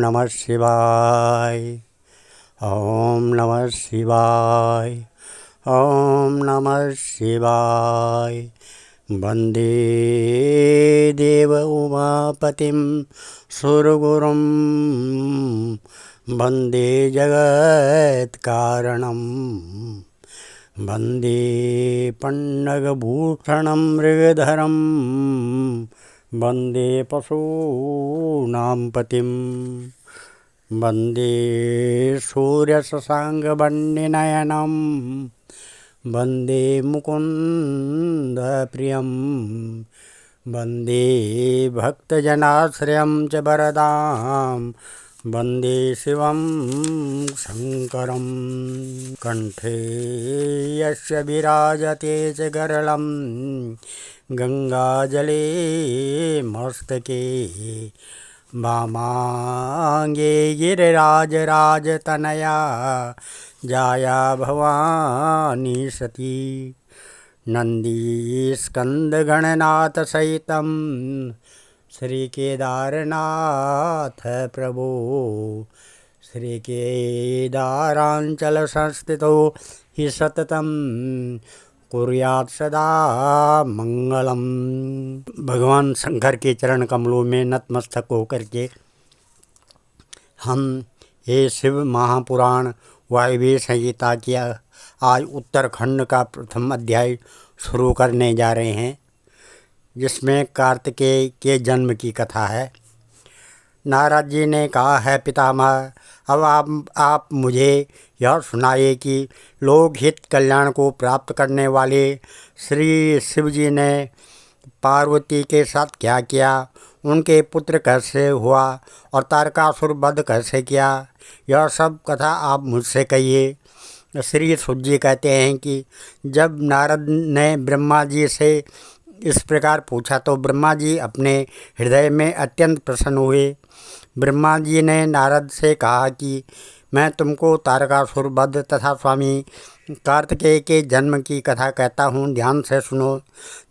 नमः शिवाय। ओम नमः शिवाय। ओम नमः शिवाय। वंदे देव उमापतिं सुरगुरुं वंदे जगत्कारणं वंदे पन्नगभूषणं मृगधरं वंदे पशूनां पतिं वंदे सूर्यशशाङ्कवर्णनयनं वंदे मुकुन्दप्रियं वंदे भक्तजनाश्रयं च वरदां वंदे शिवं शङ्करं। कण्ठे यस्य विराजते च गरलं गङ्गाजले मस्तके वामाङ्गे गिरिराजराजतनया जाया भवानी सती। नन्दीस्कन्दगणनाथसहितं श्रीकेदारनाथ प्रभो श्रीकेदाराञ्चलसंस्थितो हि सततं कुर्यात् सदा मंगलम। भगवान शंकर के चरण कमलों में नतमस्तक होकर के हम ये शिव महापुराण वायव्य संहिता की आज उत्तरखंड का प्रथम अध्याय शुरू करने जा रहे हैं, जिसमें कार्तिकेय के जन्म की कथा है। नारद जी ने कहा है, पितामह अब आप मुझे यह सुनाइए कि लोकहित कल्याण को प्राप्त करने वाले श्री शिव जी ने पार्वती के साथ क्या किया, उनके पुत्र कैसे हुआ और तारकासुर वध कैसे किया, यह सब कथा आप मुझसे कहिए। श्री सुत जी कहते हैं कि जब नारद ने ब्रह्मा जी से इस प्रकार पूछा तो ब्रह्मा जी अपने हृदय में अत्यंत प्रसन्न हुए। ब्रह्मा जी ने नारद से कहा कि मैं तुमको तारकासुर वध तथा स्वामी कार्तिकेय के जन्म की कथा कहता हूँ, ध्यान से सुनो।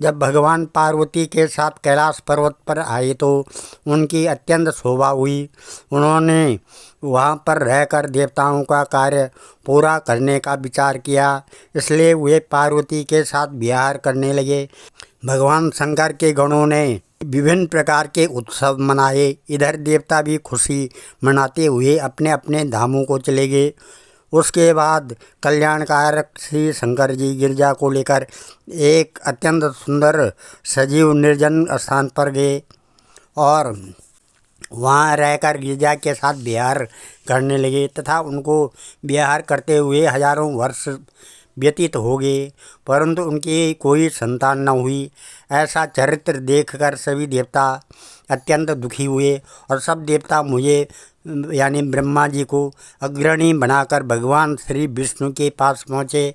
जब भगवान पार्वती के साथ कैलाश पर्वत पर आए तो उनकी अत्यंत शोभा हुई। उन्होंने वहाँ पर रहकर देवताओं का कार्य पूरा करने का विचार किया, इसलिए वे पार्वती के साथ विहार करने लगे। भगवान शंकर के गणों ने विभिन्न प्रकार के उत्सव मनाए। इधर देवता भी खुशी मनाते हुए अपने अपने धामों को चले गए। उसके बाद कल्याणकारक श्री शंकर जी गिरजा को लेकर एक अत्यंत सुंदर सजीव निर्जन स्थान पर गए और वहाँ रहकर गिरजा के साथ विहार करने लगे तथा उनको विहार करते हुए हजारों वर्ष व्यतीत हो गए, परंतु उनकी कोई संतान न हुई। ऐसा चरित्र देखकर सभी देवता अत्यंत दुखी हुए और सब देवता मुझे यानी ब्रह्मा जी को अग्रणी बनाकर भगवान श्री विष्णु के पास पहुँचे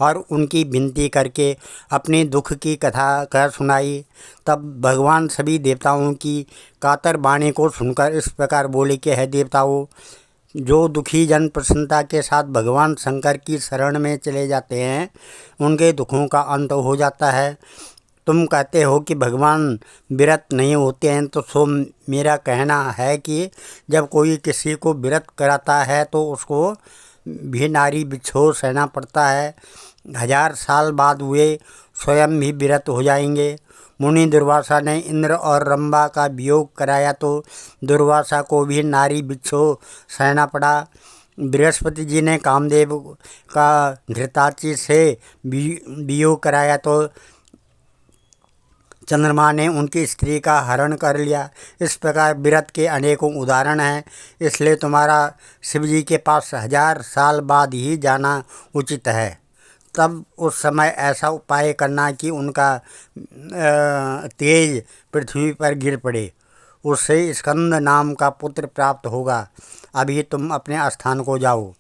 और उनकी विनती करके अपने दुख की कथा कह सुनाई। तब भगवान सभी देवताओं की कातर वाणी को सुनकर इस प्रकार बोले कि है देवताओं, जो दुखी जन प्रसन्नता के साथ भगवान शंकर की शरण में चले जाते हैं उनके दुखों का अंत हो जाता है। तुम कहते हो कि भगवान विरत नहीं होते हैं, तो सो मेरा कहना है कि जब कोई किसी को विरत कराता है तो उसको भी नारी बिछोह सहना पड़ता है। 1000 साल बाद वे स्वयं भी विरत हो जाएंगे। मुनि दुर्वासा ने इंद्र और रंभा का वियोग कराया तो दुर्वासा को भी नारी बिछोह सहना पड़ा। बृहस्पति जी ने कामदेव का घृताची से वियोग कराया तो चंद्रमा ने उनकी स्त्री का हरण कर लिया। इस प्रकार विरत के अनेकों उदाहरण हैं, इसलिए तुम्हारा शिव जी के पास 1000 साल बाद ही जाना उचित है। तब उस समय ऐसा उपाय करना कि उनका तेज पृथ्वी पर गिर पड़े, उससे स्कंद नाम का पुत्र प्राप्त होगा। अभी तुम अपने स्थान को जाओ।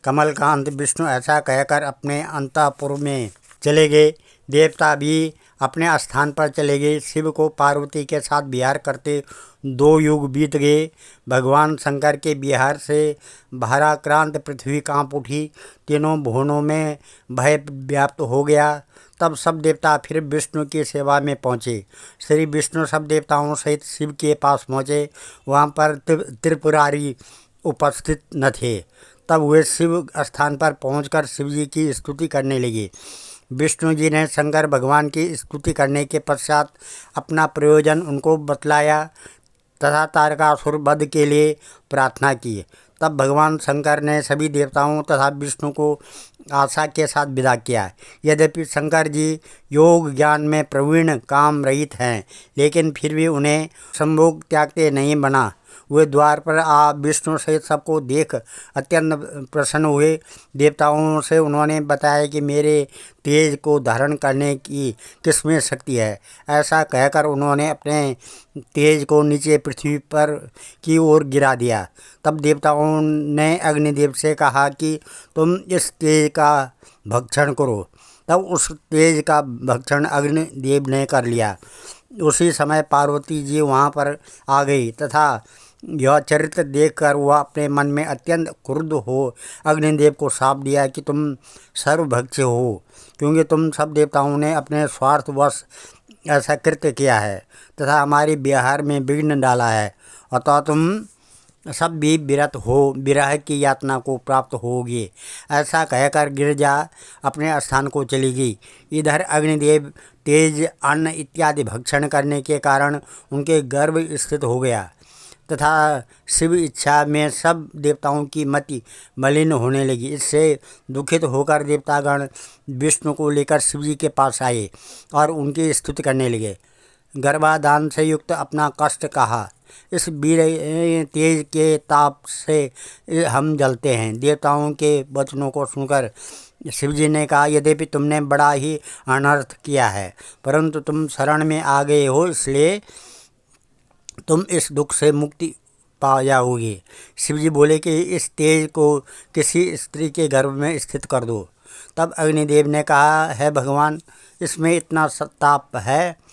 कमलकांत विष्णु ऐसा कहकर अपने अंतःपुर में चले गए। देवता भी अपने स्थान पर चले गए। शिव को पार्वती के साथ विहार करते 2 युग बीत गए। भगवान शंकर के विहार से भाराक्रांत पृथ्वी काँप उठी। तीनों भुवनों में भय व्याप्त हो गया। तब सब देवता फिर विष्णु की सेवा में पहुँचे। श्री विष्णु सब देवताओं सहित शिव के पास पहुँचे। वहाँ पर त्रिपुरारी उपस्थित न थे। तब वे शिव स्थान पर पहुंचकर शिव जी की स्तुति करने लगे। विष्णु जी ने शंकर भगवान की स्तुति करने के पश्चात अपना प्रयोजन उनको बतलाया तथा तारकासुर वध के लिए प्रार्थना की। तब भगवान शंकर ने सभी देवताओं तथा विष्णु को आशा के साथ विदा किया। यद्यपि शंकर जी योग ज्ञान में प्रवीण काम रहित हैं, लेकिन फिर भी उन्हें संभोग त्यागते नहीं बना। वे द्वार पर आ विष्णु सहित सबको देख अत्यंत प्रसन्न हुए। देवताओं से उन्होंने बताया कि मेरे तेज को धारण करने की किसमें शक्ति है। ऐसा कहकर उन्होंने अपने तेज को नीचे पृथ्वी पर की ओर गिरा दिया। तब देवताओं ने अग्निदेव से कहा कि तुम इस तेज का भक्षण करो। तब उस तेज का भक्षण अग्निदेव ने कर लिया। उसी समय पार्वती जी वहाँ पर आ गई तथा यह चरित्र देखकर वह अपने मन में अत्यंत क्रुद्ध हो अग्निदेव को शाप दिया कि तुम सर्वभक्षी हो, क्योंकि तुम सब देवताओं ने अपने स्वार्थवश ऐसा कृत्य किया है तथा हमारे विहार में विघ्न डाला है। अतः तुम सब भी विरत हो विरह की यातना को प्राप्त होगी। ऐसा कहकर गिरजा अपने स्थान को चली गई। इधर अग्निदेव तेज अन्न इत्यादि भक्षण करने के कारण उनके गर्भ स्थित हो गया तथा शिव इच्छा में सब देवताओं की मति मलिन होने लगी। इससे दुखित होकर देवतागण विष्णु को लेकर शिव जी के पास आए और उनकी स्तुति करने लगे। गर्भाधान से युक्त अपना कष्ट कहा। इस वीर तेज के ताप से हम जलते हैं। देवताओं के वचनों को सुनकर शिवजी ने कहा, यद्यपि तुमने बड़ा ही अनर्थ किया है, परंतु तुम शरण में आ गए हो, इसलिए तुम इस दुख से मुक्ति पा जाओगे। शिवजी बोले कि इस तेज को किसी स्त्री के गर्भ में स्थित कर दो। तब अग्निदेव ने कहा, है भगवान, इसमें इतना ताप है,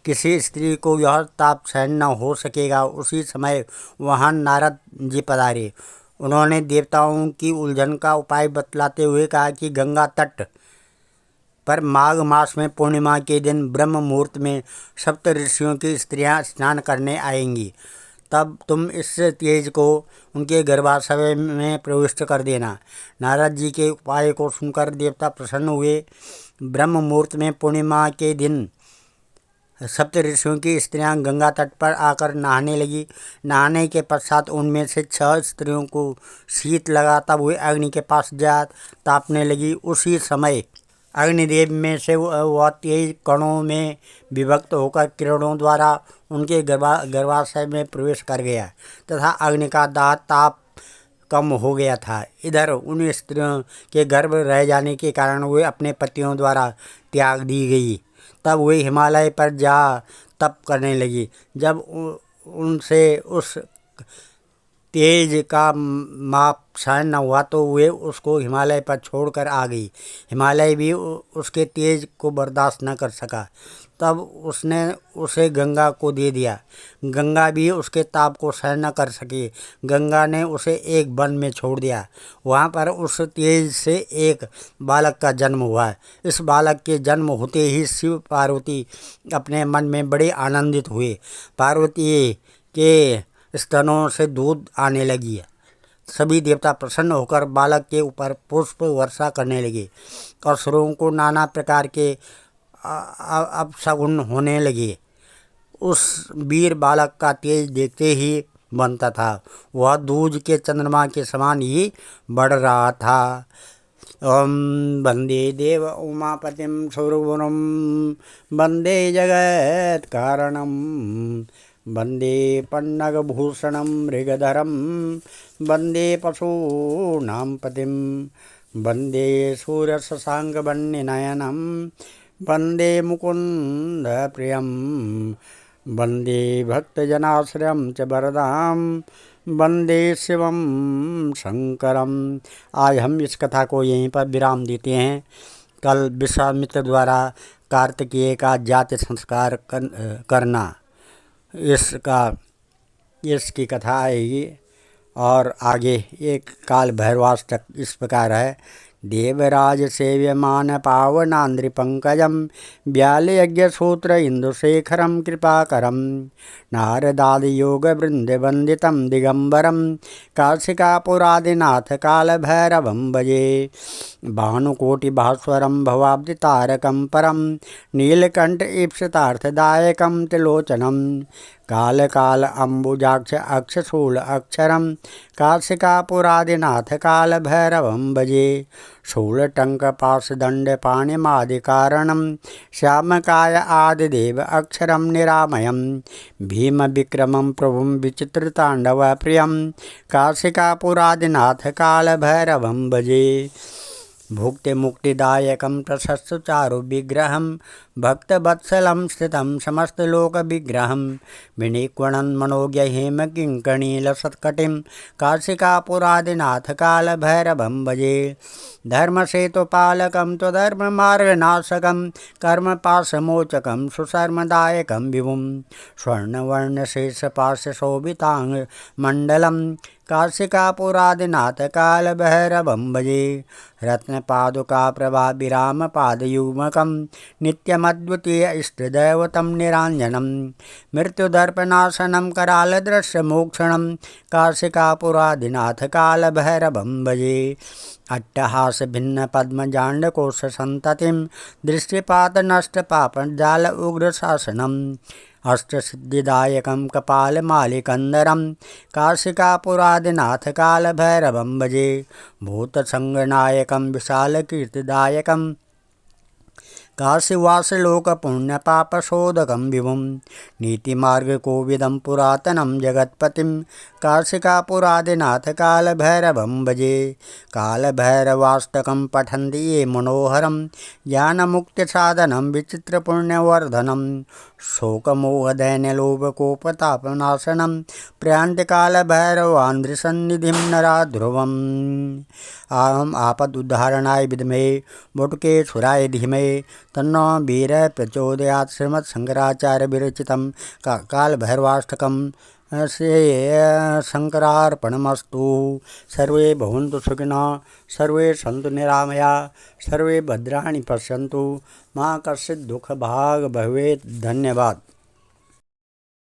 किसी स्त्री को यह ताप सहन न हो सकेगा। उसी समय वहाँ नारद जी पधारे। उन्होंने देवताओं की उलझन का उपाय बतलाते हुए कहा कि गंगा तट पर माघ मास में पूर्णिमा के दिन ब्रह्म मुहूर्त में सप्त ऋषियों की स्त्रियां स्नान करने आएंगी। तब तुम इस तेज को उनके गर्भाशय में प्रविष्ट कर देना। नारद जी के उपाय को सुनकर देवता प्रसन्न हुए। ब्रह्म मुहूर्त में पूर्णिमा के दिन सप्त ऋषियों की स्त्रियां गंगा तट पर आकर नहाने लगी। नहाने के पश्चात उनमें से 6 स्त्रियों को शीत लगा। तब वे अग्नि के पास जा तापने लगी। उसी समय अग्निदेव में से वह तेज कणों में विभक्त होकर किरणों द्वारा उनके गर्भाशय में प्रवेश कर गया तथा अग्नि का दाह ताप कम हो गया था। इधर उन स्त्रियों के गर्भ रह जाने के कारण वे अपने पतियों द्वारा त्याग दी गई। तब वे हिमालय पर जा तप करने लगी। जब उनसे उस तेज का माप सहन न हुआ तो वे उसको हिमालय पर छोड़कर आ गई। हिमालय भी उसके तेज को बर्दाश्त न कर सका। तब उसने उसे गंगा को दे दिया। गंगा भी उसके ताप को सहन न कर सकी। गंगा ने उसे एक वन में छोड़ दिया। वहाँ पर उस तेज से एक बालक का जन्म हुआ। इस बालक के जन्म होते ही शिव पार्वती अपने मन में बड़े आनंदित हुए। पार्वती के स्तनों से दूध आने लगी। सभी देवता प्रसन्न होकर बालक के ऊपर पुष्प वर्षा करने लगे। असुरों को नाना प्रकार के अपशगुन होने लगे। उस वीर बालक का तेज देखते ही बनता था। वह दूज के चंद्रमा के समान ही बढ़ रहा था। ओम वंदे देव उमापतिम सुरगुरुम वंदे जगत कारणम वंदे पन्नगभूषणं मृगधरं वंदे पशूनां पतिं वंदे सूर्यशशाङ्कवह्निनयनं वंदे मुकुन्दप्रियं वंदे भक्तजनाश्रयं च वरदां वंदे शिवं शंकरम। आज हम इस कथा को यहीं पर विराम देते हैं। कल विश्वामित्र द्वारा कार्तिकेय का जाति संस्कार करना, इसका इसकी कथा आएगी। और आगे एक काल भैरवाष्टक इस प्रकार है। देवराज सेव्यमान पावनांद्रि पंकजम व्याल यज्ञ सूत्र इंदुशेखरम कृपाकरम नारदादि योग वृंद वंदितम दिगंबरम काशिकापुरादिनाथ काल भैरवम भजे भानुकोटि भास्वरम भवाब्दि तारकम परम नीलकंठ ईप्सितार्थदायकम त्रिलोचनम काल काल अम्बुजाक्ष अक्षशूल अक्षरम काशिकापुरादिनाथ काल भैरवम भजे शूलटंक पाशदंड पाणिमादिकारणम श्यामकाय आदिदेव अक्षरम निरामयम भीम विक्रमं प्रभुं विचित्रतांडव प्रियं काशिकापुरादिनाथ काल भैरवं भजे भुक्ति मुक्तिदायकं प्रशस्तचारु विग्रहं भक्तवत्सलं स्थितं समस्तलोक विग्रहं विनिक्वणन् मनोज्ञ हेम किंकणीलसत्कटिं काशिकापुरादिनाथ काल भैरवं भजे धर्मसेतुपालकं त्वधर्ममार्गनाशकं कर्मपाशमोचकं सुशर्मदायकं विभुं स्वर्णवर्णशेषपाशशोभिताङ्गमण्डलं काशिकापुरादिनाथ काल भैरवं भजे रत्नपादुका प्रभा विराम पादयुग्मकं नित्यमद्वितीय इष्टदैवतं निराञ्जनं मृत्युदर्पनाशनं करालदृश्यमोक्षणं काशिकापुरादिनाथ काल भैरवं भजे अट्टहास भिन्न पद्मजाण्डकोश संततिं दृष्टिपात नष्ट पापजाल उग्र शासनम् अष्टसिद्धिदायकं कपालमालिकन्दरं काशिकापुरादिनाथ काल भैरवं भजे भूतसंगनायकं विशालकीर्तिदायकं काशीवासलोकपुण्यपापशोधकं विभुं नीतिमार्गकोविदं पुरातनं जगत्पतिं काशिकापुरादिनाथ काल भैरवं भजे कालभैरवाष्टकं पठन्ति ये मनोहरं ज्ञानमुक्तिसाधनं विचित्रपुण्यवर्धनं शोकमोहदैन्यलोभकोपतापनाशनं प्रयान्तिकालभैरवान्ध्रिसन्निधिं नरा ध्रुवम् आपदुद्धारणाय विद्महे वटुकेश्वराय धीमहि तन्नो वीरः प्रचोदयात्। श्रीमद्शंकराचार्य विरचितं कालभैरवाष्टकं से शंकरार्पणमस्तु। सर्वे भवन्तु सुखिनः, सर्वे सन्तु निरामयाः, सर्वे भद्राणि पश्यन्तु, मा कश्चित् दुःखभाग् भवेत्। धन्यवाद।